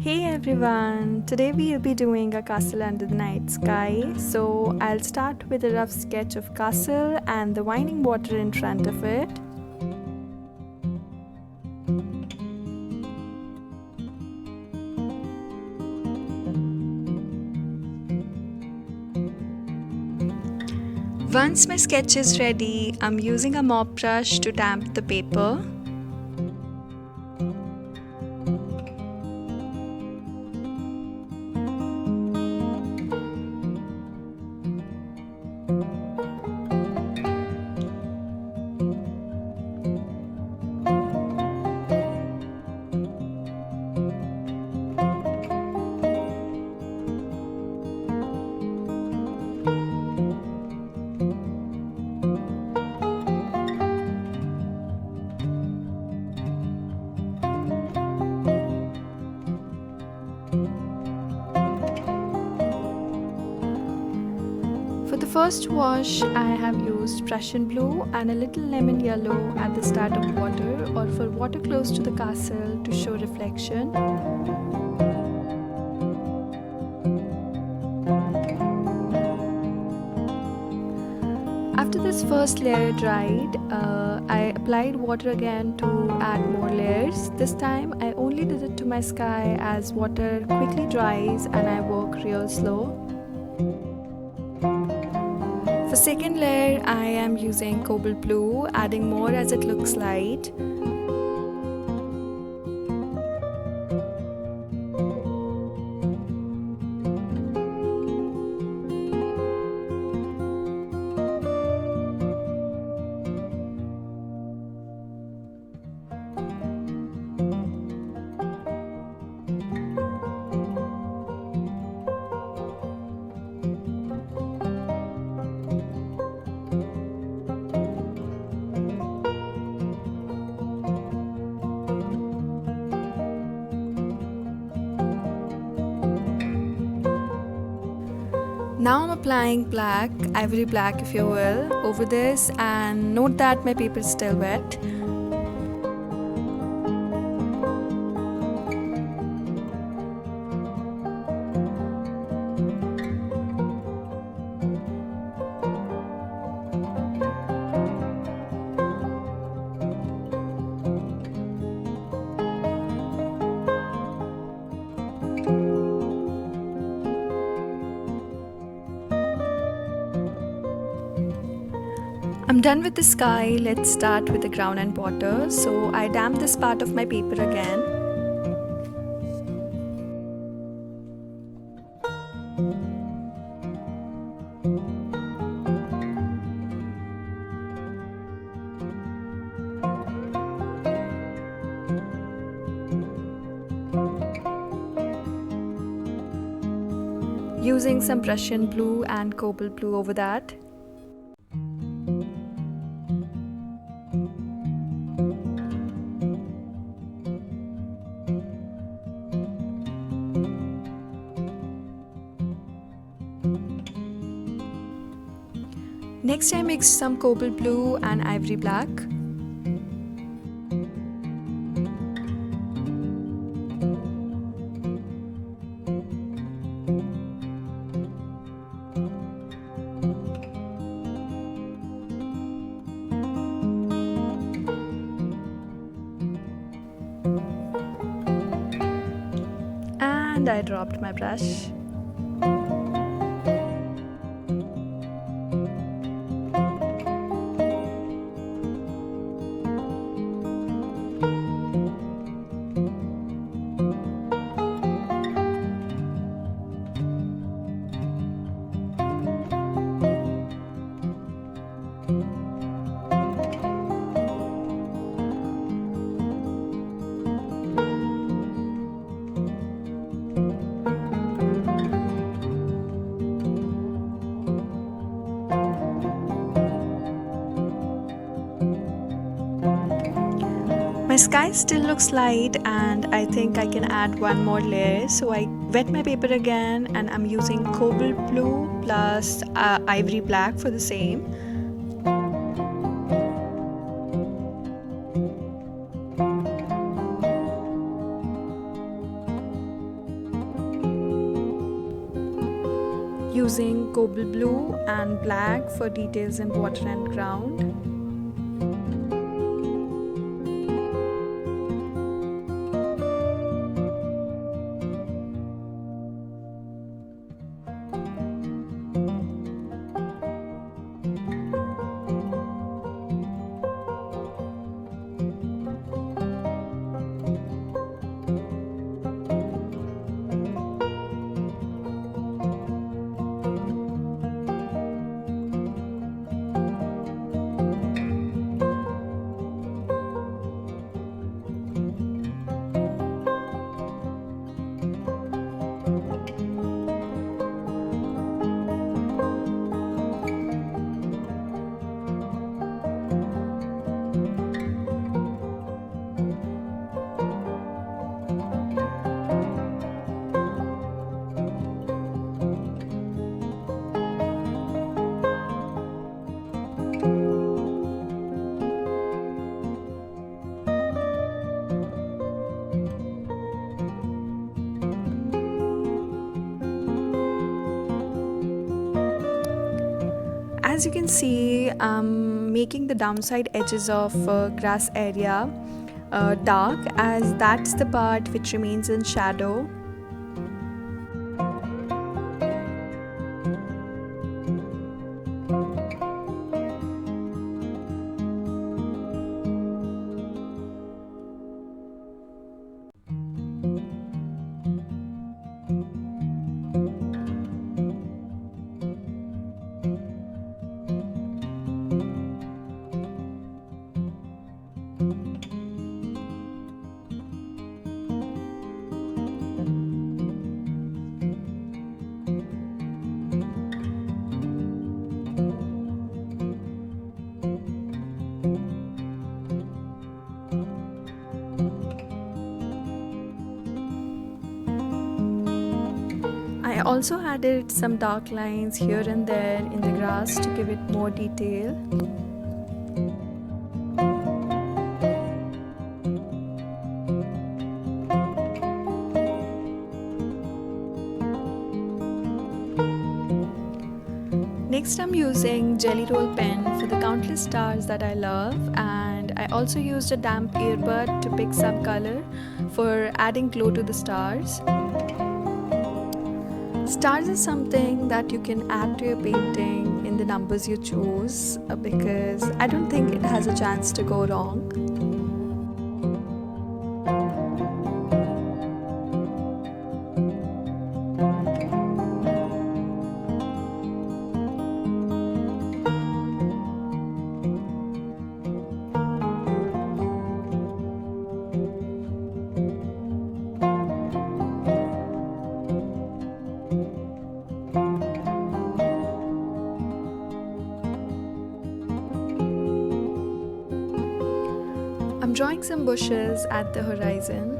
Hey everyone, today we'll be doing a castle under the night sky. So I'll start with a rough sketch of castle and the winding water in front of it. Once my sketch is ready, I'm using a mop brush to damp the paper. For the first wash, I have used Prussian blue and a little lemon yellow at the start of water or for water close to the castle to show reflection. After this first layer dried, I applied water again to add more layers. This time I only did it to my sky as water quickly dries and I work real slow. For second layer, I am using cobalt blue, adding more as it looks light. Now I'm applying black, ivory black if you will, over this, and note that my paper is still wet. I'm done with the sky. Let's start with the ground and water. So I damp this part of my paper again. Using some Prussian blue and cobalt blue over that. Next I mixed some cobalt blue and ivory black. And I dropped my brush. My sky still looks light and I think I can add one more layer. So I wet my paper again and I'm using cobalt blue plus ivory black for the same. using cobalt blue and black for details in water and ground. As you can see, I'm making the downside edges of grass area dark, as that's the part which remains in shadow. I also added some dark lines here and there in the grass to give it more detail. Next, I'm using jelly roll pen for the countless stars that I love, and I also used a damp earbud to pick some color for adding glow to the stars. Stars is something that you can add to your painting in the numbers you choose, because I don't think it has a chance to go wrong. I'm drawing some bushes at the horizon.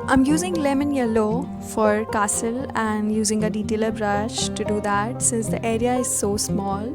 I'm using lemon yellow for castle and using a detailer brush to do that, since the area is so small.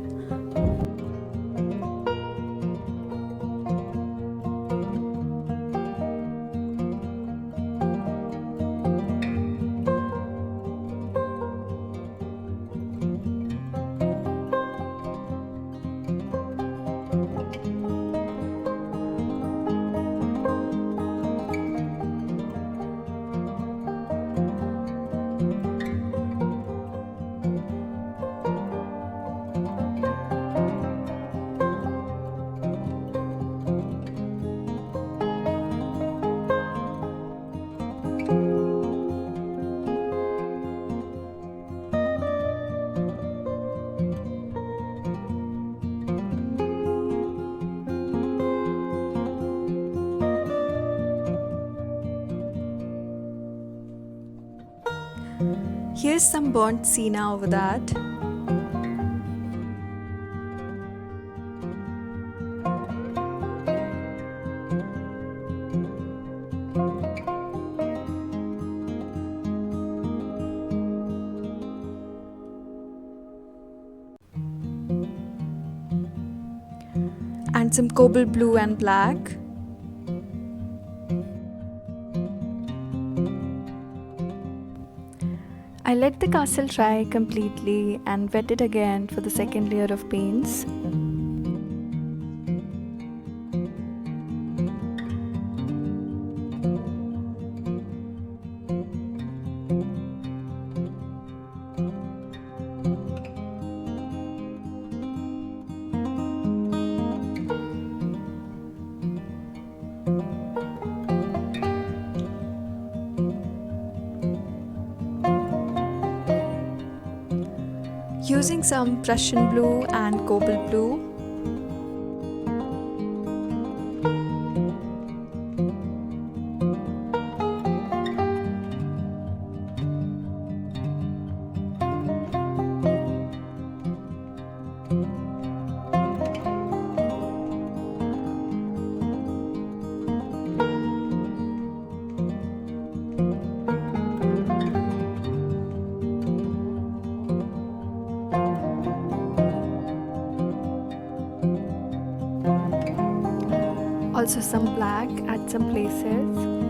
Here's some burnt sienna over that. add some cobalt blue and black. I let the castle dry completely and wet it again for the second layer of paints. Using some Prussian blue and cobalt blue, also some black at some places.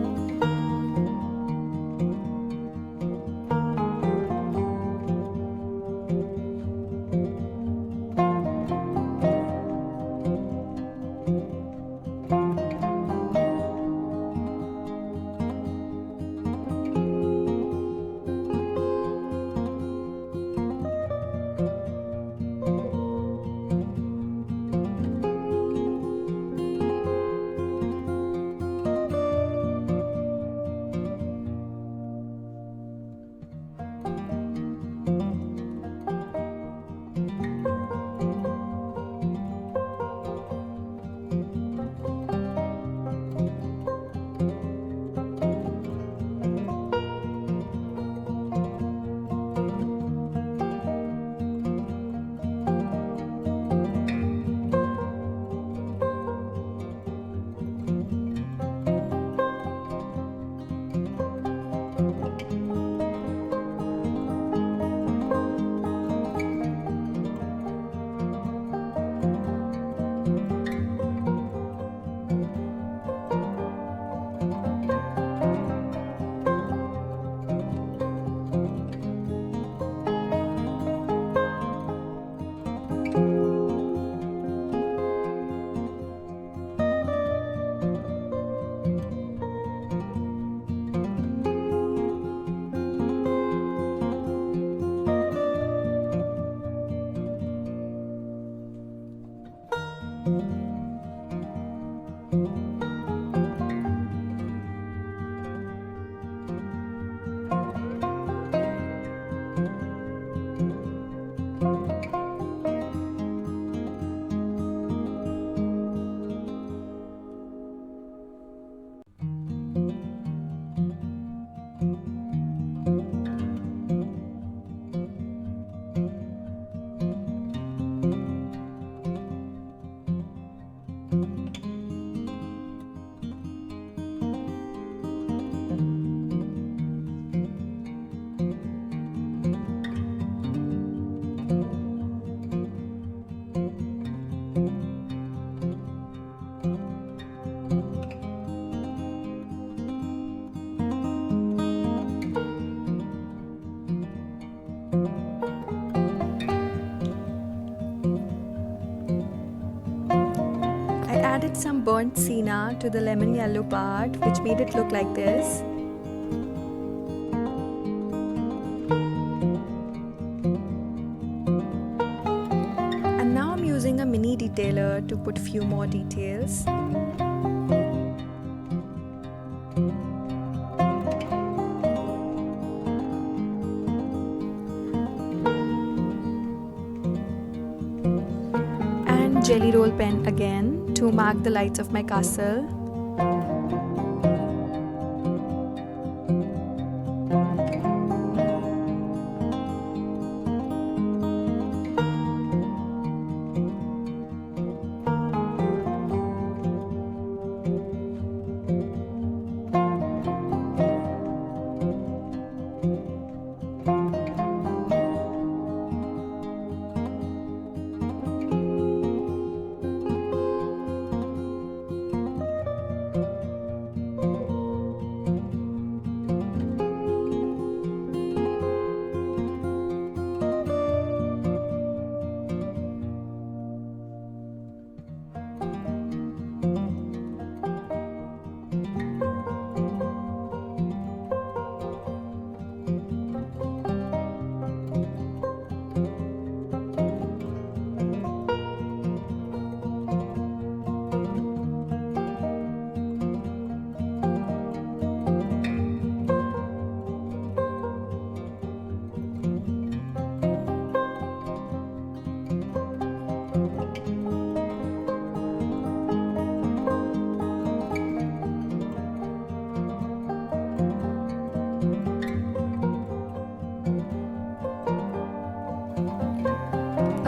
Added some burnt sienna to the lemon yellow part, which made it look like this. And now I'm using a mini detailer to put few more details. And jelly roll pen again to mark the lights of my castle.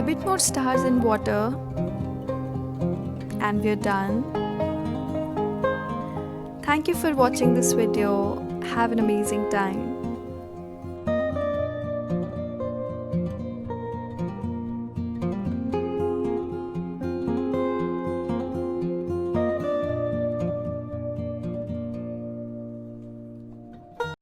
bit more stars in water, and we're done. Thank you for watching this video. Have an amazing time.